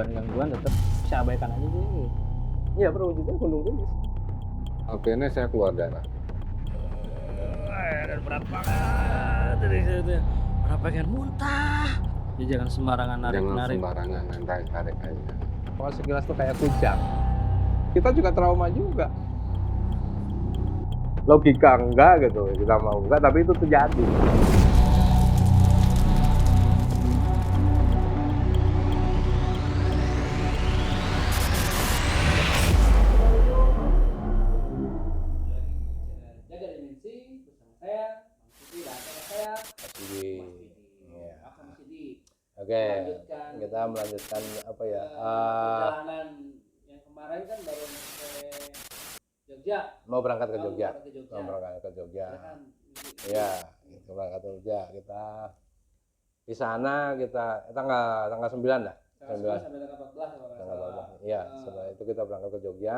gangguan tetap saya abaikan aja sih. Iya perwujudannya gunung gempis. Akhirnya saya keluar darah. Dan berat banget dari situ. Orang pengen muntah. Jadi jangan sembarangan Jangan narik-narik. sembarangan tarik aja. Kalau sekilas tuh kayak kujang. Kita juga trauma juga. Logika enggak gitu, kita mau enggak, tapi itu terjadi. Jaga dimensi bersama saya, Mas Sidi dan saya. Jadi, ya. Mas Sidi. Oke, kita melanjutkan apa ya? Perjalanan yang kemarin kan baru sampai Jogja. Mau berangkat ke Jogja. Mau berangkat ke Jogja. Ya, Iya, berangkat ke Jogja. Kita di sana kita tanggal 9 dah. tanggal 9 sampai tanggal 14 kalau nggak Tanggal salah. 14. Iya, setelah itu kita berangkat ke Jogja.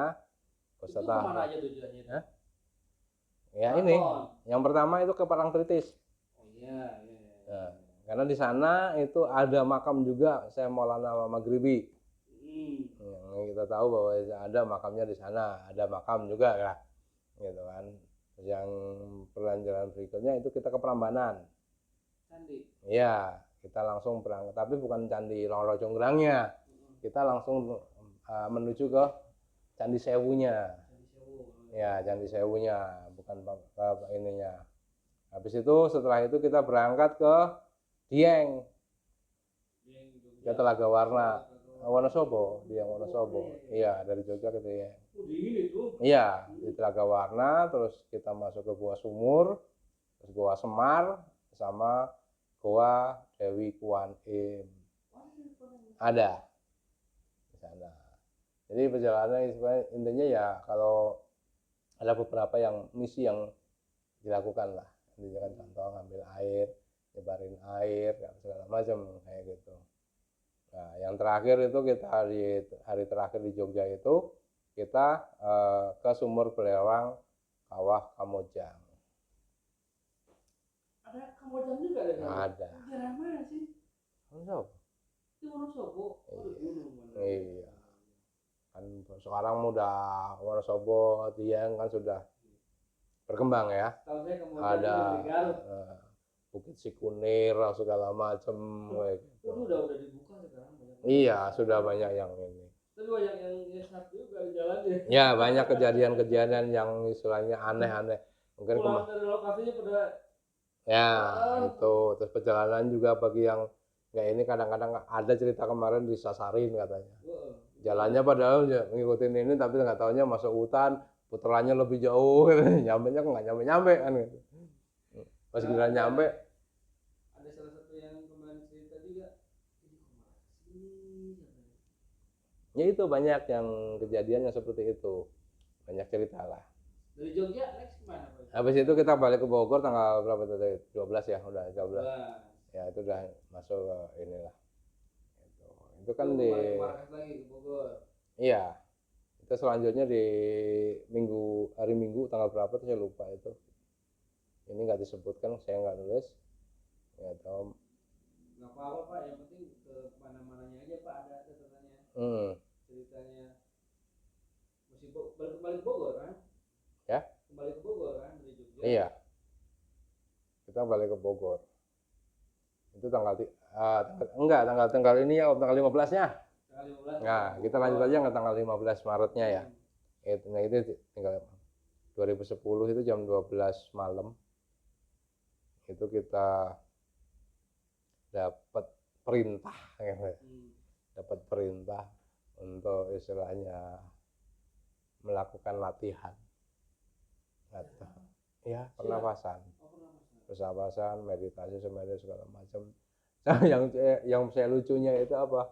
Itu kemana aja tujuannya itu? Hah? Ya ini, yang pertama itu ke Parangtritis. Oh iya. Nah, karena di sana itu ada makam juga Syekh Maulana Maghribi. Yang kita tahu bahwa ada makamnya di sana, ada makam juga ya, gitu kan. Yang perjalanan berikutnya itu kita ke Prambanan. Candi. Iya, kita langsung berangkat, tapi bukan Candi Loro Jonggrangnya. Kita langsung menuju ke Candi Sewunya. Ya, Candi Sewunya, bukan ininya. Habis itu setelah itu kita berangkat ke Dieng. Ke Telaga Warna. Wonosobo, Dieng Wonosobo. Iya, dari Jogja ke Dieng. Iya, di Telaga Warna, terus kita masuk ke Gua Sumur, terus Gua Semar, sama Gua Dewi Kuan Im. Ada di sana. Jadi perjalanan intinya ya kalau ada beberapa yang misi yang dilakukan lah. Intinya kan contoh ngambil air, nyebarin air, segala macam kayak gitu. Nah, yang terakhir itu kita di hari terakhir di Jogja itu kita ke Sumur Belewang Kawah Kamojang. Ada Kamojang juga ada? Ada. Daerah mana sih? Wonosobo. Itu Wonosobo. Iya. Kan sekarang udah Wonosobo, Dieng kan sudah berkembang ya. Tahu saya Kamojang Ada di Garut. Bukit Sikunir segala macam kayak gitu. Itu udah dibuka sekarang. Iya, sudah banyak yang ini. Tapi banyak yang nyesat juga di jalan ya. Ya, banyak kejadian-kejadian yang istilahnya aneh-aneh. Mungkin pulang dari lokasinya pada ya itu terus perjalanan juga bagi yang nggak ini kadang-kadang ada cerita kemarin disasarin katanya. Jalannya padahal ya, ngikutin ini tapi nggak taunya masuk hutan, puterannya lebih jauh, nyampenya nggak nyampe kan gitu. Pas giliran nyampe, ada salah satu yang kemarin cerita juga. ya itu banyak yang kejadian yang seperti itu, banyak cerita lah. Dari Jogja next kemana Pak? Habis itu kita balik ke Bogor tanggal berapa tadi? 12 ya, udah 12. Ya itu udah masuk ke inilah. Itu kan di lagi ke Bogor. Iya. Itu selanjutnya di hari Minggu tanggal berapa tuh saya lupa itu. Ini nggak disebutkan, saya nggak nulis. Ya tahu. Nggak apa-apa Pak, yang penting ke mana-mananya aja Pak, ada catatannya. Ceritanya masih balik Bogor kan? Ya? Kembali ke Bogor kan dari Jogja. Iya. Kita balik ke Bogor. Itu tanggal ini ya, tanggal 15-nya. Tanggal 15. Nah, kita lanjut aja ke tanggal 15 Maretnya ya. Itu tinggal 2010 itu jam 12 malam. Itu kita dapat perintah gitu. Dapat perintah untuk istilahnya melakukan latihan. Ya, pernapasan, meditasi segala macam. Yang saya lucunya itu apa?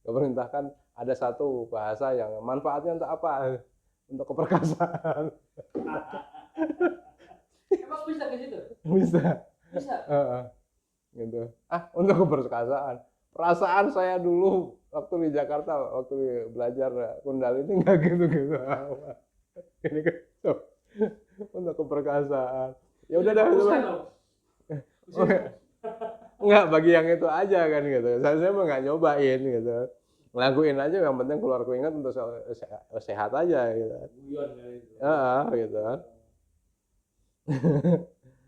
Keperintahkan ada satu bahasa yang manfaatnya untuk apa? Untuk keperkasaan. Emang bisa ke situ? Bisa. Gitu. Untuk keperkasaan. Perasaan saya dulu waktu di Jakarta, waktu belajar Kundalini nggak gitu-gitu. Ini kan untuk keperkasaan. Ya udah dah itu. Enggak, bagi yang itu aja kan gitu. Saya mah nggak nyobain gitu. ngelakuin aja, yang penting keluar keringat untuk sehat aja gitu. Guyon kali itu. Gitu kan.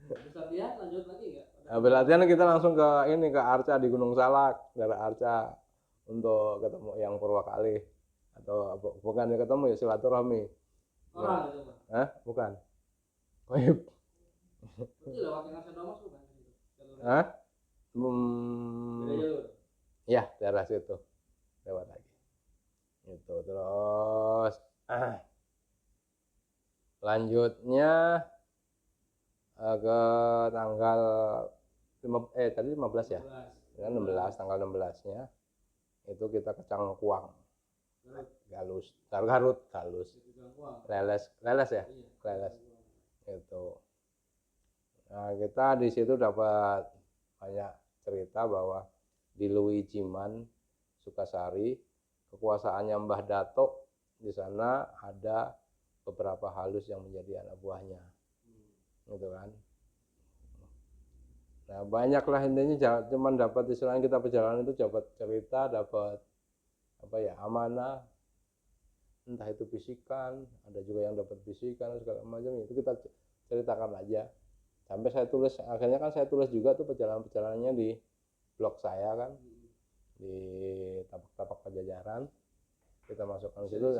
Habis latihan lanjut lagi nggak? Habis latihan kita langsung ke ini, ke Arca di Gunung Salak, dari Arca untuk ketemu yang Purwakalih, atau bukan ketemu ya, silaturahmi. Orang itu Pak. Hah? Bukan. Goib. Berarti lewat yang Domas bukan? Hah? Beda jalur. Ya, daerah situ. Lewat lagi. Itu terus lanjutnya ke tanggal tadi 15 ya? 16, tanggal 16-nya itu kita ke Cangkuang. Galus. Leles ya? Leles. Itu. Nah, kita di situ dapat banyak cerita bahwa di Luijiman, Sukasari, kekuasaannya Mbah Datuk, di sana ada beberapa halus yang menjadi anak buahnya, gitu kan. Nah, banyaklah intinya, cuman dapat istilahnya kita perjalanan itu dapat cerita, dapat apa ya, amanah, entah itu bisikan, ada juga yang dapat bisikan segala macam, itu kita ceritakan aja. Sampai saya tulis, akhirnya kan saya tulis juga tuh perjalanan-perjalanannya di blog saya kan, di Tapak-Tapak Pajajaran, kita masukkan situ.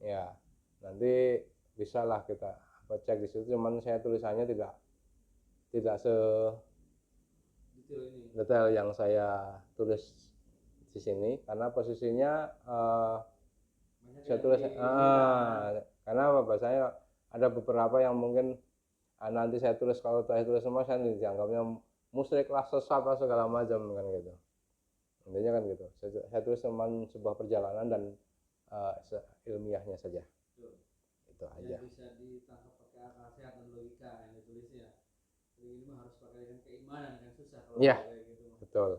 Ya, nanti bisa lah kita cek di situ. Cuman saya tulisannya tidak se detail yang saya tulis di sini, karena posisinya saya tulis karena bahasanya ada beberapa yang mungkin nanti saya tulis, kalau saya tulis semua saya dianggapnya musyrik lah, sesat lah, segala macam kan gitu. Intinya kan gitu. Saya tulis cuma sebuah perjalanan dan ilmiahnya saja. Itu aja. Yang bisa ditangkap pakai akal sehat dan logika yang ditulisnya. Ini mah harus pakai dengan keimanan, yang susah kalau kayak gitu. Betul.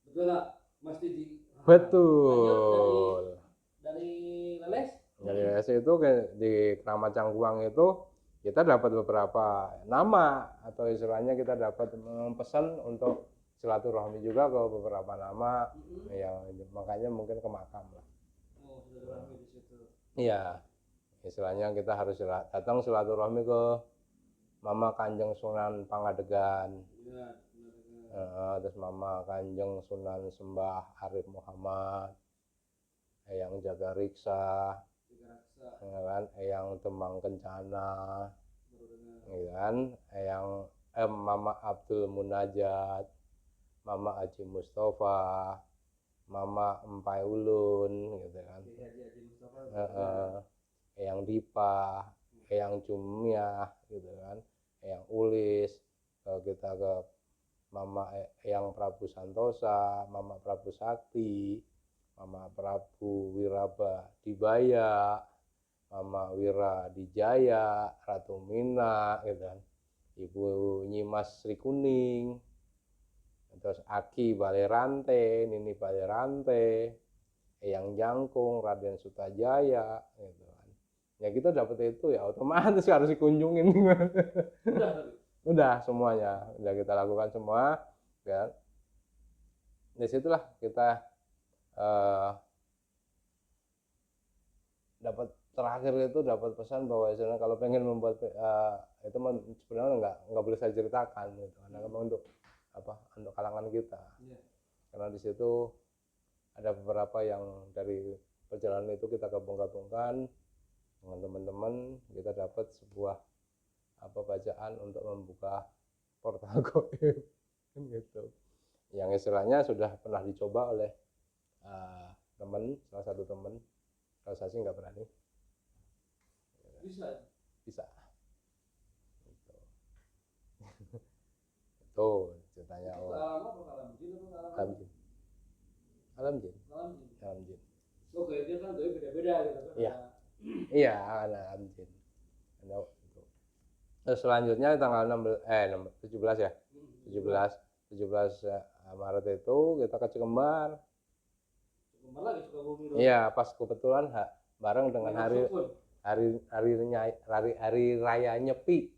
Betul lah, mesti di. Betul. Dari Leles? Dari Leles itu di Keramat Cangkuang itu kita dapat beberapa nama, atau istilahnya kita dapat pesan untuk silaturahmi juga ke beberapa nama, yang makanya mungkin ke makam lah. Oh, silaturahmi di situ. Iya, istilahnya kita harus datang silaturahmi ke Mama Kanjeng Sunan Pangadegan. Iya, Terus Mama Kanjeng Sunan Sembah Arif Muhammad, Eyang Jaga Riksa, ya kan, Eyang Demang Kencana, ya kan, Eyang Mama Abdul Munajat, Mama Haji Mustafa, Mama Empai Ulun, gitu kan, Eyang Dipa, Eyang Jumiah, gitu kan, Eyang Ulis. Kalau kita ke Mama Eyang Prabu Santosa, Mama Prabu Sakti, Mama Prabu Wiraba Dibaya, Mama Wira Dijaya, Ratu Mina, gitu kan, Ibu Nyimas Sri Kuning, terus Aki Balerante, Nini Balerante, Eyang Jangkung, Raden Sutajaya, gitu kan. Ya kita dapat itu ya otomatis harus dikunjungin. Udah semuanya, udah kita lakukan semua, kan. Di situlah kita dapat terakhir itu dapat pesan bahwa istilahnya kalau pengen membuat itu sebenarnya nggak boleh saya ceritakan gitu, karena memang untuk kalangan kita. Karena di situ ada beberapa yang dari perjalanan itu kita gabung-gabungkan dengan teman-teman, kita dapat sebuah bacaan untuk membuka portal gaib gitu, yang istilahnya sudah pernah dicoba oleh salah satu teman. Kalau saya sih nggak berani. Bisa gitu. Tuh ceritanya. Alam jin. Oh, gaibnya kan gaib beda-beda gitu kan. Iya, alam jin. Terus selanjutnya tanggal 17 ya. 17 Maret itu kita ke Cikembar. Iya, pas kebetulan bareng dengan hari raya Nyepi,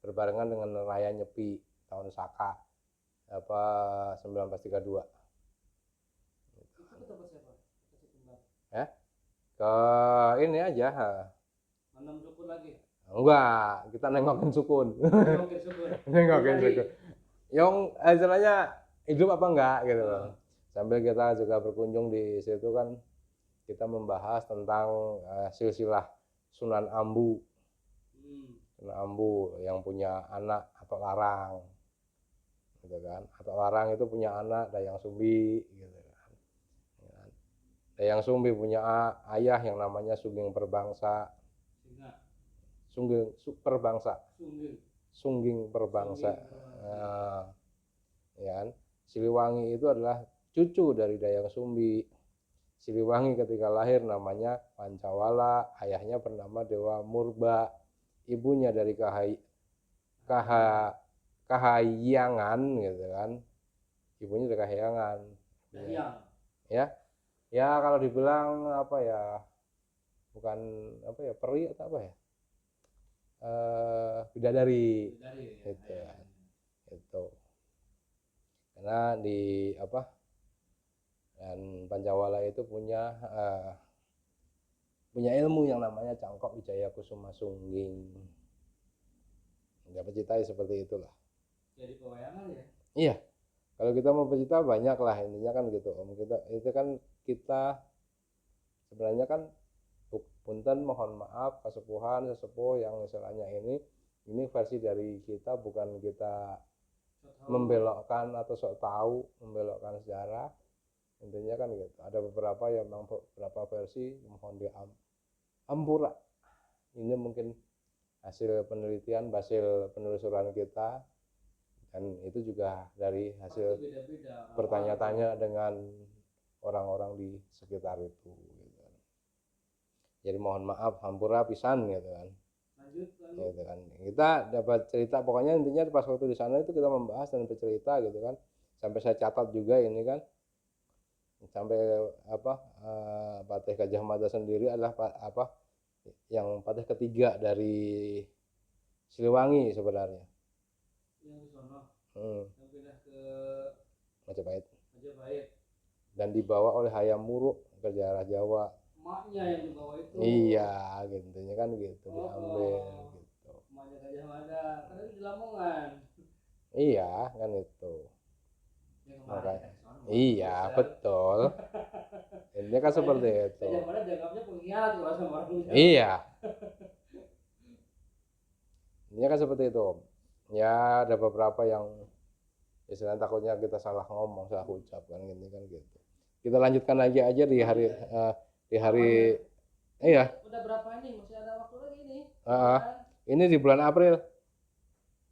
berbarengan dengan raya Nyepi tahun Saka 1932. Ya, ke ini aja. Nanam sukun lagi. Enggak, kita nengokin sukun. Oke, sukun. Nengokin Lagi. sukun. Yang istilahnya hidup apa enggak gitu loh. Sambil kita juga berkunjung di situ kan, kita membahas tentang silsilah Sunan Ambu. Sunan Ambu yang punya anak Atok Larang. Gitu kan. Atok Larang itu punya anak Dayang Sumbi gitu kan. Dayang Sumbi punya ayah yang namanya Sungging Perbangsa. Perbangsa. Sungging Perbangsa. Nah, ya kan? Siliwangi itu adalah cucu dari Dayang Sumbi. Siliwangi ketika lahir namanya Pancawala, ayahnya bernama Dewa Murba, ibunya dari Kahyangan gitu kan. Ibunya dari Kahyangan. Ya. Ya kalau dibilang apa ya? Bukan apa ya, peri atau apa ya? Bidadari gitu ya. Itu karena di apa, dan Pancawala itu punya ilmu yang namanya Cangkok Wijaya Kusuma Sungging. Dapat cerita seperti itulah. Jadi pewayangan ya? Iya, kalau kita mau bercerita banyak lah, intinya kan gitu om. Kita sebenarnya kan punten mohon maaf sesepuh yang misalnya ini versi dari kita, bukan kita membelokkan atau sok tahu membelokkan sejarah. Intinya kan gitu, ada beberapa yang memang beberapa versi mohon diampura. Ini mungkin hasil penelitian, hasil penelusuran kita, dan itu juga dari hasil bertanya-tanya dengan orang-orang di sekitar itu gitu. Jadi mohon maaf hampura pisan gitu kan. Gitu kan. Kita dapat cerita, pokoknya intinya pas waktu di sana itu kita membahas dan bercerita gitu kan. Sampai saya catat juga ini kan. Sampai apa Patih Gajah Mada sendiri adalah yang patih ketiga dari Siliwangi sebenarnya. Yang di sono. Yang pindah ke Majapahit. Majapahit. Dan dibawa oleh Hayam Wuruk ke daerah Jawa. Emaknya yang dibawa itu. Iya, gitu kan gitu, diambil gitu. Emaknya Gajah Mada, karena itu di Lamongan. Iya, kan itu. Ya, makanya. Iya, betul. Ini kan seperti itu. Gajah Mada dianggapnya pengkhianat kalau sama orang Jawa. Iya. Ini kan seperti itu. Ya, ada beberapa yang istilahnya takutnya kita salah ngomong, salah ucap kan gitu kan gitu. Kita lanjutkan lagi aja di hari iya. Udah berapa ini? Masih ada waktu lagi ini. Ini di bulan April.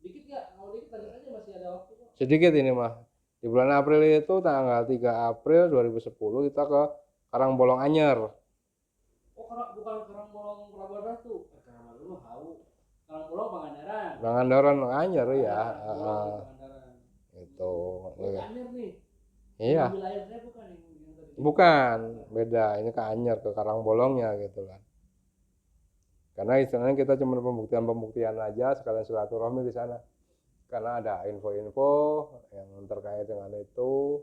Dikit ya? Kalau dikit lanjut aja, masih ada waktu kok. Sedikit ini mah. Di bulan April itu tanggal 3 April 2010 kita ke Karangbolong Anyer. Oh, bukan Karangbolong Pelabuhan Ratu. Karangbolong lu Hau. Karangbolong Pangandaran. Pangandaran Anyer ya. Itu. Anyer nih. Iya. Wilayahnya bukan yang tadi. Bukan, beda. Ini ke Anyer, ke Karangbolongnya gitu kan. Karena istilahnya kita cuma pembuktian aja, sekalian silaturahmi di sana. Karena ada info-info yang terkait dengan itu,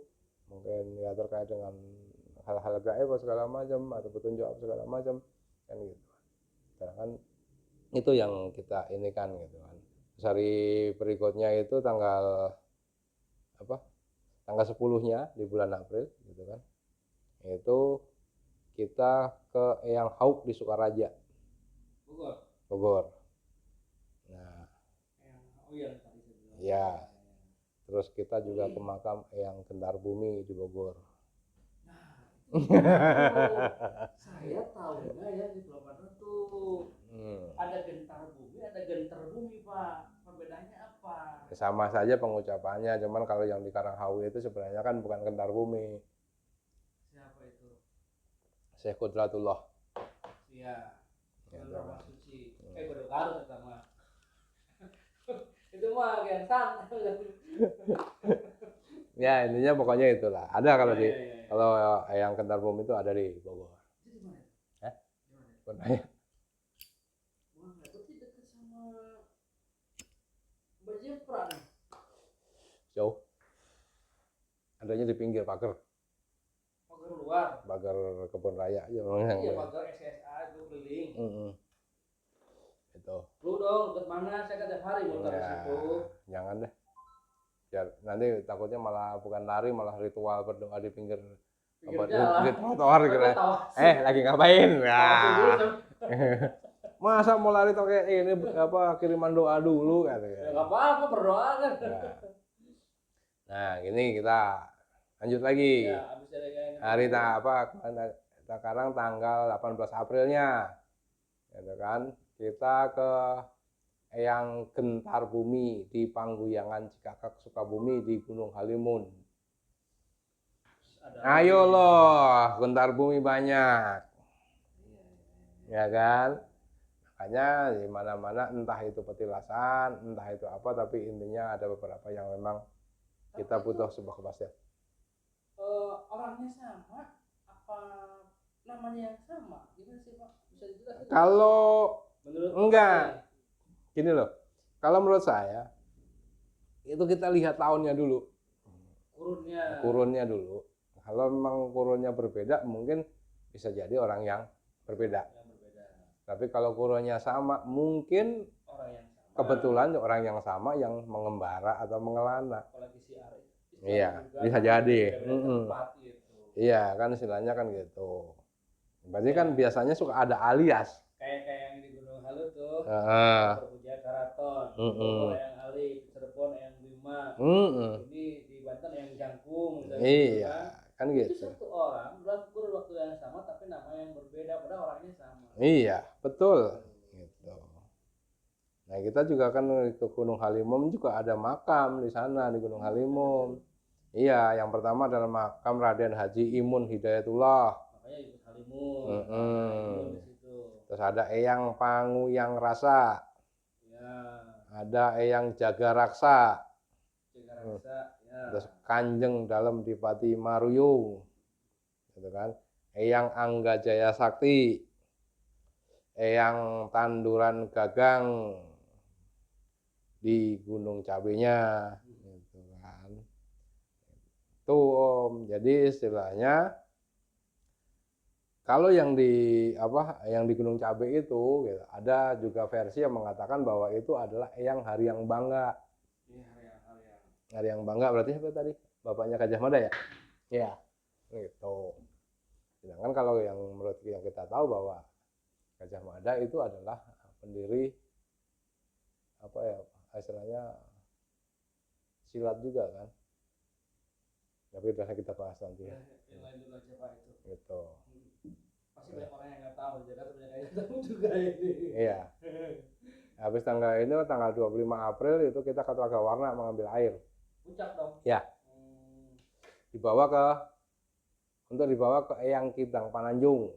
mungkin ya terkait dengan hal-hal gaib segala macam atau petunjuk segala macam kan gitu. Karena kan itu yang kita ini kan gitu kan. Hari berikutnya itu tanggal 10-nya di bulan April gitu kan. Itu kita ke Eyang Hauk di Sukaraja. Bogor. Nah, ya. Terus kita juga ke makam Eyang Gentar Bumi di Bogor. Saya tahunya ya di Pelabuhan tuh ada Gentar Bumi, ada Gentar Bumi Pak. Perbedaannya apa? Sama saja pengucapannya, cuman kalau yang di Karanghawi itu sebenarnya kan bukan Gentar Bumi. Siapa itu? Syekh Qudratullah. Iya. Rumah suci. Kudu Garut pertama. Itu mah gentan. Ya intinya pokoknya itulah. Ada kalau kalau yang Gentar Bumi itu ada di Bogor. Itu di mana? Hah? Di mana? Wah, itu dekat sama Bajepra nih. Jauh. Adanya di pinggir pagar. Pagar luar. pagar kebun raya aja. Iya, pagar SSA itu keliling. Itu. Lu dong, ke mana? Saya kan tiap hari muter di Ya, situ. jangan deh. Biar nanti takutnya malah bukan lari, malah ritual berdoa di pinggir di trotoar gitu. Lagi ngapain? Ya. Masa mau lari tuh kayak ini apa kiriman doa dulu kan? Ya nggak apa-apa, berdoa kan. Nah, gini kita lanjut lagi. Ya, habis dari Hari sekarang tanggal 18 Aprilnya. Gitu kan? Kita ke Eyang Gentar Bumi di Pangguyangan Cikakak Sukabumi di Gunung Halimun. Ayo loh, Gentar Bumi banyak. Ya kan? Makanya di mana-mana entah itu petilasan, entah itu apa, tapi intinya ada beberapa yang memang kita butuh sebuah kepastian. Orangnya sama, apa namanya yang sama? Gimana sih Pak? Bisa dijelaskan? Kalau enggak, gini loh. Kalau menurut saya itu kita lihat tahunnya dulu. Kurunnya dulu. Kalau memang kurunnya berbeda, mungkin bisa jadi orang yang berbeda. Tapi kalau kurunnya sama, mungkin kebetulan orang yang sama yang mengembara atau mengelana. Iya, bisa jadi. Iya, kan istilahnya kan gitu. Berarti kan biasanya suka ada alias. Kayak yang di Gunung Halu tuh. Perpujian Karaton. Yang Ali, Cirebon yang Bima. Ini di Banten yang Jangkung. Iya, kan gitu. Itu satu orang dalam kurun waktu yang sama tapi nama yang berbeda, padahal orangnya sama. Iya, betul. Gitu. Nah, kita juga kan ke Gunung Halimun juga ada makam di sana di Gunung Halimun. Iya, yang pertama adalah makam Raden Haji Imun Hidayatullah. Makanya ikut Halimun. Di situ. Terus ada Eyang Panguyang Rasa. Ya. Ada Eyang Jaga Raksa. Ya. Terus Kanjeng Dalem Dipati Maruyung. Gitu kan. Eyang Angga Jaya Sakti. Eyang Tanduran Gagang di Gunung Cabenya. Gitu kan. Tuh Om, jadi istilahnya kalau yang di Gunung Cabe itu gitu, ada juga versi yang mengatakan bahwa itu adalah Eyang Haryang Bangga. Haryang Bangga berarti apa tadi? Bapaknya Gajah Mada ya? Iya. Gitu. Sedangkan kalau yang menurut yang kita tahu bahwa Gajah Mada itu adalah pendiri istilahnya silat juga kan. Tapi udah kita bahas nanti ya. Yang lain dulu aja Pak itu. Gitu. Pasti banyak orang yang nggak tahu, Jakarta banyak yang tahu juga ini. Iya. Habis tanggal 25 April itu kita ke Telaga Warna mengambil air. Puncak dong. Ya. Untuk dibawa ke Eyang Kidang Pananjung.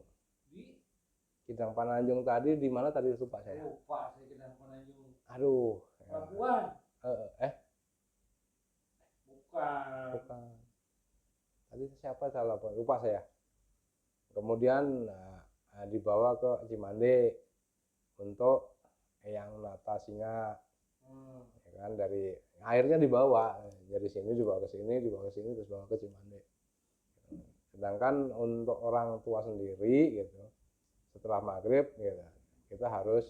Kidang Pananjung tadi di mana tadi lupa saya. Lupa saya Kidang Pananjung. Aduh. Labuan. Bukan. Tadi siapa salah lupa saya. Kemudian dibawa ke Cimande untuk Eyang Nata Singa. Ya kan, dari airnya dibawa dari sini dibawa ke sini terus bawa ke Cimande. Sedangkan untuk orang tua sendiri gitu setelah maghrib gitu, kita harus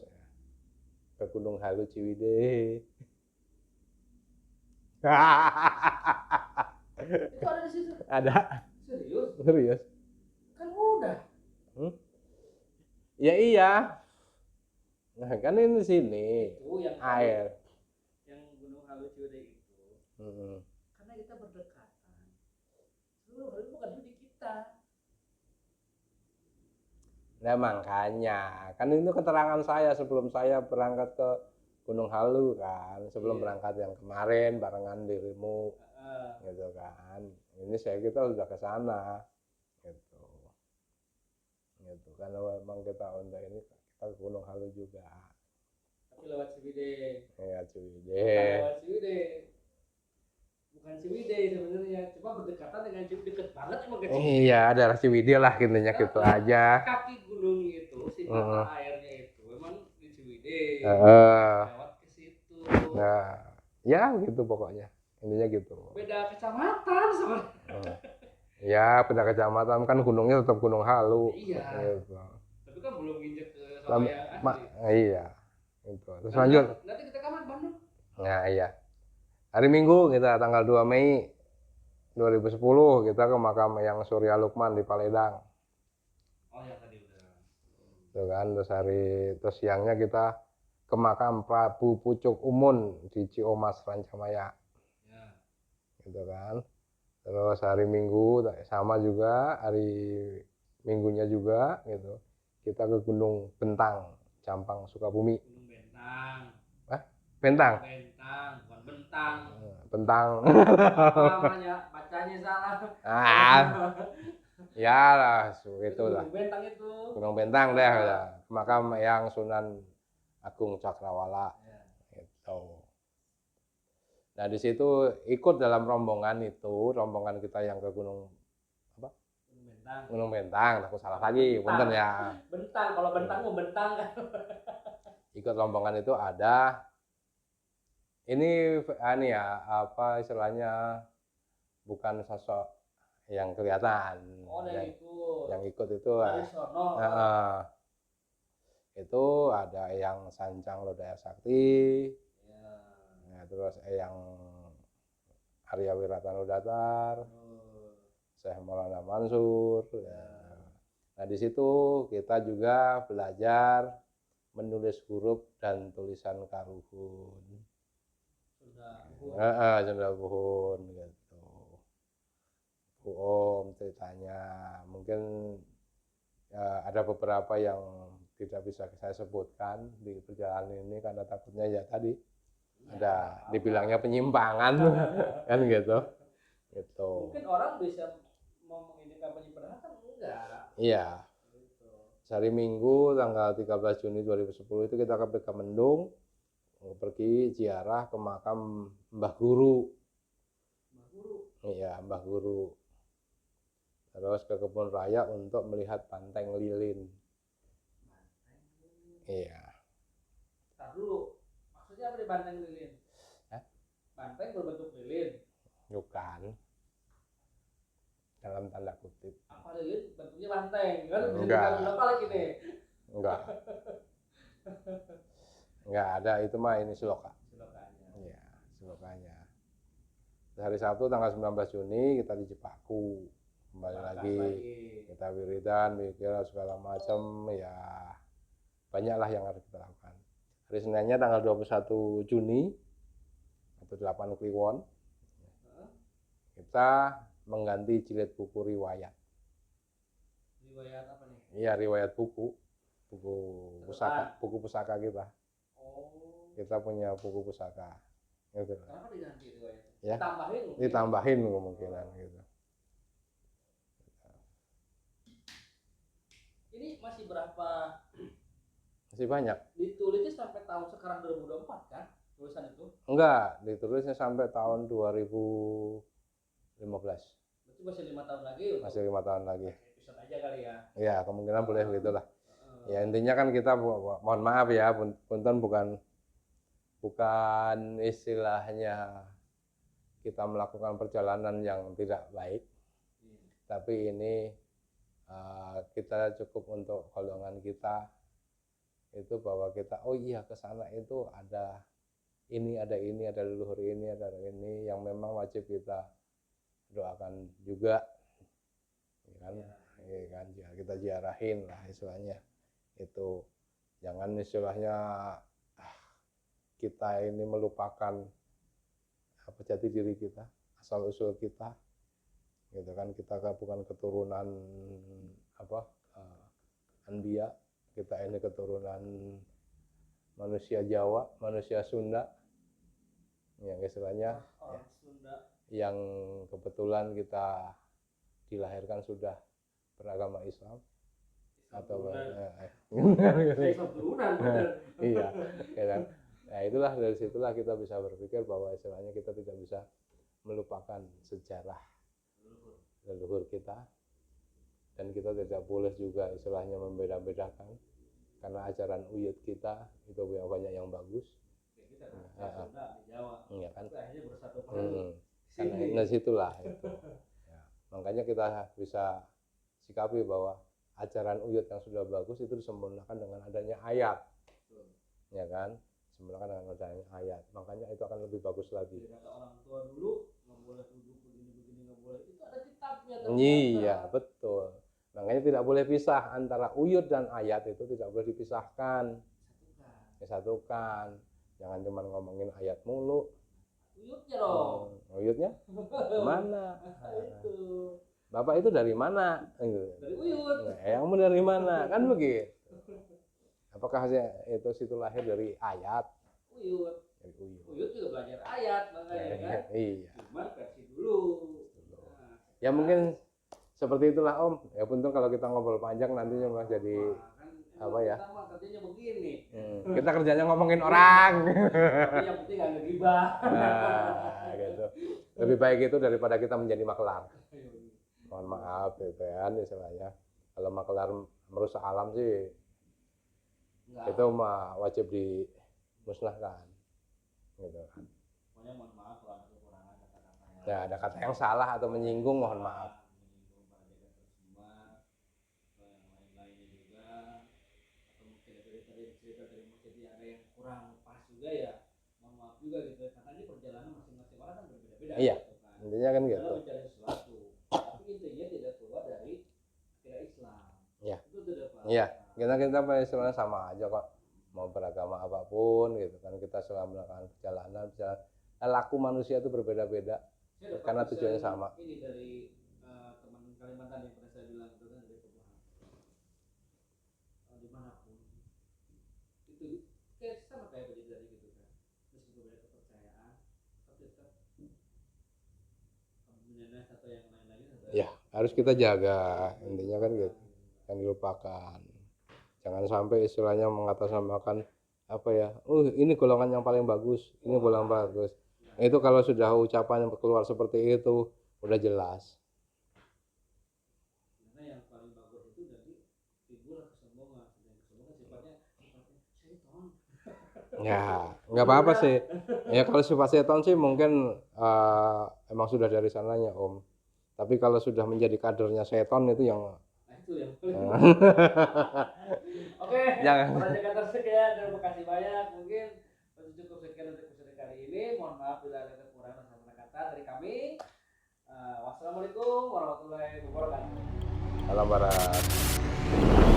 ke Gunung Halu Ciwidey. Itu ada di situ. Ada. Serius? Kan udah. Ya iya. Nah kan ini di sini. Itu yang air. Yang Gunung Halu Ciwidey itu. Karena kita berdekatan. Seluruh hal itu bukan di kita. Nah makanya kan itu keterangan saya sebelum saya berangkat ke Gunung Halu kan, sebelum berangkat yang kemarin barengan dirimu, gitu kan. Ini kita sudah ke sana, gitu kan. Memang kita untuk ini kita ke Gunung Halu juga. Tapi lewat Ciwidey. Ya Ciwidey. Lewat Ciwidey. Bukan Ciwidey sebenarnya, cuma berdekatan dengan Ciwidey, deket banget emang ke Ciwidey. Iya, daerah Ciwidey lah intinya gitu aja. Kaki gunung itu, si mata airnya itu memang di Ciwidey. Lewat ke situ. Nah, ya gitu pokoknya. Intinya gitu. Beda kecamatan sama. Ya, beda kecamatan kan gunungnya tetap Gunung Halu. Iya. Gitu. Tapi kan belum nginjek ke sawah yang asli. Iya. Gitu. Terus lanjut. Nanti kita kapan Bandung? Nah, iya. Hari Minggu kita tanggal 2 Mei 2010 kita ke makam Eyang Surya Lukman di Paledang. Oh, yang tadi udah. Tuh kan, terus siangnya kita ke makam Prabu Pucuk Umun di Ciomas Rancamaya. Ya. Gitu kan. Terus hari Minggu sama juga, hari Minggunya juga gitu. Kita ke Gunung Bentang, Campang, Sukabumi. Gunung Bentang. Hah? Bentang? Bentang, bukan Bentang. Bentang. Apa namanya? Bacanya salah. Ya lah, itulah. Gunung Bentang itu. Gunung Bentang deh, ya. Makam Eyang Sunan Agung Cakrawala. Ya. Gitu. Nah di situ ikut dalam rombongan kita yang ke Gunung apa? Gunung Bentang. Gunung Bentang, aku salah lagi, punten ya. Bentang, kalau Bentang mau Bentang kan. Ikut rombongan itu ada ini ya apa istilahnya bukan sosok yang kelihatan. Oh, yang ikut itu dari sono. Itu ada yang Sancang Lodaya Sakti. Nah, terus yang Arya Wiratano Datar, Syekh Maulana Mansur. Ya. Nah di situ kita juga belajar menulis huruf dan tulisan karuhun. Sunda Buhun gitu. Bu Om ceritanya, mungkin ya, ada beberapa yang tidak bisa saya sebutkan di perjalanan ini karena takutnya ya tadi ada dibilangnya penyimpangan kan gitu. Mungkin orang bisa ngomong ini penyimpangan kan enggak. Iya. Gitu. Hari Minggu tanggal 13 Juni 2010 itu kita ke Mendung pergi ziarah ke makam Mbah Guru. Iya, Mbah Guru. Terus ke kebun raya untuk melihat banteng lilin. Iya. Ntar dulu, maksudnya apa di banteng lilin? Banteng berbentuk lilin? Bukan. Dalam tanda kutip. Apa lilin bentuknya banteng? Kan enggak. Berapa lagi nih? Enggak. Enggak ada, itu mah ini Seloka. Selokanya. Iya, Selokanya. Hari Sabtu tanggal 19 Juni kita di Cipaku. Kembali lagi. Kita wiridan, mikir segala macam ya. Banyaklah yang harus kita lakukan. Hari Seninnya tanggal 21 Juni atau 8 Kliwon. Kita mengganti jilid buku riwayat. Riwayat apa nih? Iya, riwayat buku pusaka kita. Oh. Kita punya buku pusaka. Gitu. Kenapa diganti riwayat? Ya? Ditambahin? Ditambahin kemungkinan gitu. Ini masih berapa? Masih banyak. Ditulisnya sampai tahun sekarang 2024 kan? Tulisan itu? Enggak, ditulisnya sampai tahun 2015. Berarti masih 5 tahun lagi? Masih 5 tahun lagi. Episode aja kali ya? Ya, kemungkinan boleh begitulah. Ya intinya kan kita mohon maaf ya, punten bukan istilahnya kita melakukan perjalanan yang tidak baik, tapi ini kita cukup untuk golongan kita itu bahwa kita oh iya ke sana itu ada ini, ada leluhur ini, ada ini yang memang wajib kita doakan juga, kan? Ya kan, kita ziarahin lah istilahnya. Itu jangan istilahnya kita ini melupakan apa jati diri kita, asal usul kita, gitu kan. Kita bukan keturunan apa Anbiya, kita ini keturunan manusia Jawa, manusia Sunda, yang istilahnya ya, Sunda. Yang kebetulan kita dilahirkan sudah beragama Islam. Atau iya, ya kan. Nah itulah, dari situlah kita bisa berpikir bahwa istilahnya kita tidak bisa melupakan sejarah leluhur kita, dan kita tidak boleh juga istilahnya membeda-bedakan, karena ajaran uyut kita itu banyak yang bagus. Iya kan. Karena situlah itu. Ya. Makanya kita bisa sikapi bahwa ajaran Uyut yang sudah bagus itu disempurnakan dengan adanya ayat, ya kan? Disempurnakan dengan adanya ayat. Makanya itu akan lebih bagus lagi. Jadi kata orang tua dulu nggak boleh duduk begini nggak boleh. Itu ada kitabnya. Iya, betul. Makanya tidak boleh pisah antara Uyut dan ayat, itu tidak boleh dipisahkan. Disatukan. Jangan cuma ngomongin ayat mulu. Uyutnya dong. Uyutnya mana? Itu. Bapak itu dari mana? Dari Uyut. Nah, kamu dari mana? Kan begitu. Apakah itu situ lahir dari ayat? Uyut. Dari Uyut. Uyut juga belajar ayat makanya kan. Iya. Cuma versi dulu. Nah, Ya mungkin seperti itulah Om. Ya punten kalau kita ngobrol panjang nantinya malah jadi kan apa ya? Kita mah kerjanya begini. Kita kerjanya ngomongin orang. Tapi yang penting nggak ngegibah. Nah, gitu. Lebih baik itu daripada kita menjadi maklar. Mohon maaf gitu kan istilahnya. Kalau maklar merusak alam sih Enggak. itu mah wajib dimusnahkan. Gitu kan. Pokoknya mohon maaf kalau ada kekurangan kata-katanya. Ya, ada kata yang salah atau menyinggung mohon maaf. Menyinggung para jagat semua, atau yang lain-lainnya juga, atau mungkin dari cerita dari Mas Jadi ada yang kurang pas juga ya. Mohon maaf juga gitu. Karena ini perjalanan masing-masing orang kan berbeda-beda. Iya. Gitu kan. Intinya kan gitu. Kita mencari sesuatu, tapi intinya tidak keluar dari akidah Islam. Iya. Itu tidak apa. Iya, kita istilahnya sama aja kok. Mau beragama apapun gitu kan, kita selama melakukan perjalanan laku manusia itu berbeda-beda karena tujuannya sama. Ini dari teman Kalimantan yang pernah saya bilang itu kan dari Tuhan. Dimanapun itu kayak sama kayak begitu dari gitu kan. Meskipun beda kepercayaan, tapi tetap menyenangkan atau yang lain-lain. Ya, harus kita jaga intinya kan gitu. Jangan dilupakan. Jangan sampai istilahnya mengatasnamakan apa ya, ini golongan yang paling bagus, ini golongan bagus. Nah, itu kalau sudah ucapan yang keluar seperti itu udah jelas. Karena yang paling bagus itu dari timbul kesombongan, dan kesombongan sifatnya setan. Ya, nggak apa-apa sih. Ya kalau sifat setan sih mungkin emang sudah dari sananya Om. Tapi kalau sudah menjadi kadernya setan itu yang Itu yang Oke, jangan. para Jakarta sekian, terima kasih banyak. Mungkin cukup sekian untuk episode kali ini. Mohon maaf bila ada kekurangan dan salah kata dari kami. Wassalamualaikum warahmatullahi wabarakatuh. Salam barat.